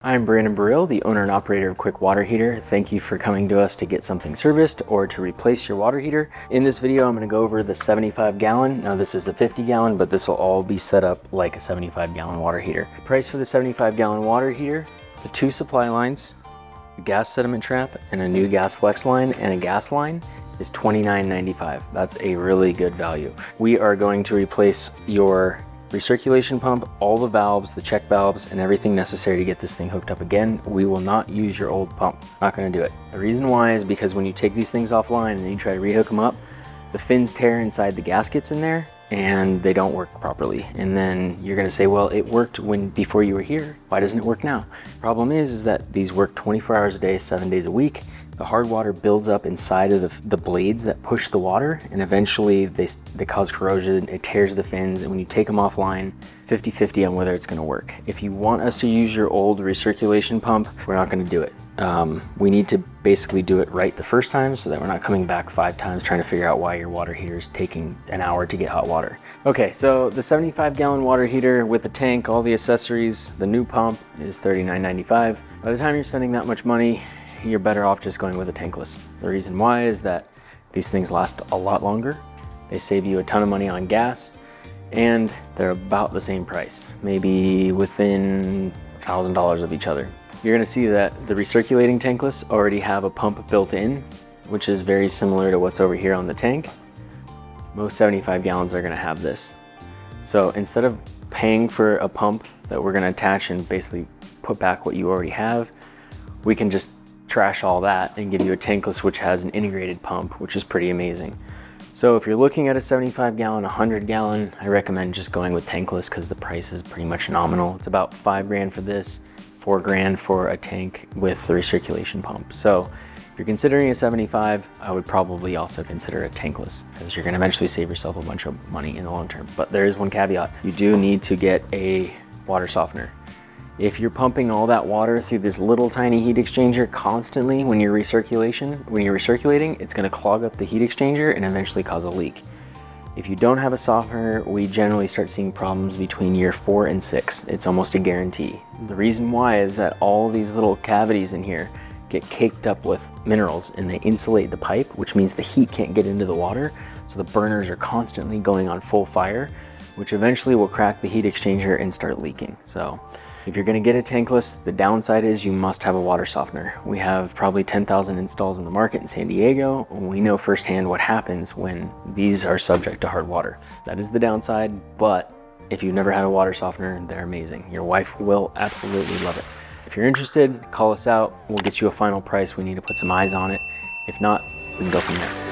I'm Brandon Burrill, the owner and operator of Quick Water Heater. Thank you for coming to us to get something serviced or to replace your water heater. In this video, I'm going to go over the 75 gallon. Now this is a 50 gallon, but this will all be set up like a 75 gallon water heater. Price for the 75 gallon water heater, the 2 supply lines, a gas sediment trap, and a new gas flex line and a gas line is $29.95. That's a really good value. We are going to replace your recirculation pump, all the valves, the check valves, and everything necessary to get this thing hooked up again. We will not use your old pump. Not going to do it. The reason why is because when you take these things offline and you try to rehook them up, the fins tear inside the gaskets in there and they don't work properly. And then you're going to say, well, it worked before you were here. Why doesn't it work now? Problem is that these work 24 hours a day, 7 days a week. The hard water builds up inside of the blades that push the water, and eventually they cause corrosion. It tears the fins, and when you take them offline, 50-50 on whether it's going to work. If you want us to use your old recirculation pump, we're not going to do it. We need to basically do it right the first time so that we're not coming back 5 times trying to figure out why your water heater is taking an hour to get hot water. Okay, so the 75 gallon water heater with the tank, all the accessories, the new pump is $39.95. By the time you're spending that much money, you're better off just going with a tankless. The reason why is that these things last a lot longer. They save you a ton of money on gas, and they're about the same price, maybe within $1,000 of each other. You're gonna see that the recirculating tankless already have a pump built in, which is very similar to what's over here on the tank. Most 75 gallons are gonna have this. So instead of paying for a pump that we're gonna attach and basically put back what you already have, we can just trash all that and give you a tankless which has an integrated pump, which is pretty amazing. So if you're looking at a 75 gallon, 100 gallon, I recommend just going with tankless because the price is pretty much nominal. It's about $5 grand for this, $4 grand for a tank with the recirculation pump. So if you're considering a 75, I would probably also consider a tankless because you're going to eventually save yourself a bunch of money in the long term. But there is one caveat. You do need to get a water softener. If you're pumping all that water through this little tiny heat exchanger constantly when you're recirculating, it's going to clog up the heat exchanger and eventually cause a leak. If you don't have a softener, we generally start seeing problems between year 4 and 6. It's almost a guarantee. The reason why is that all these little cavities in here get caked up with minerals and they insulate the pipe, which means the heat can't get into the water. So the burners are constantly going on full fire, which eventually will crack the heat exchanger and start leaking. So if you're going to get a tankless, the downside is you must have a water softener. We have probably 10,000 installs in the market in San Diego, and we know firsthand what happens when these are subject to hard water. That is the downside, but if you've never had a water softener, they're amazing. Your wife will absolutely love it. If you're interested, call us out. We'll get you a final price. We need to put some eyes on it. If not, we can go from there.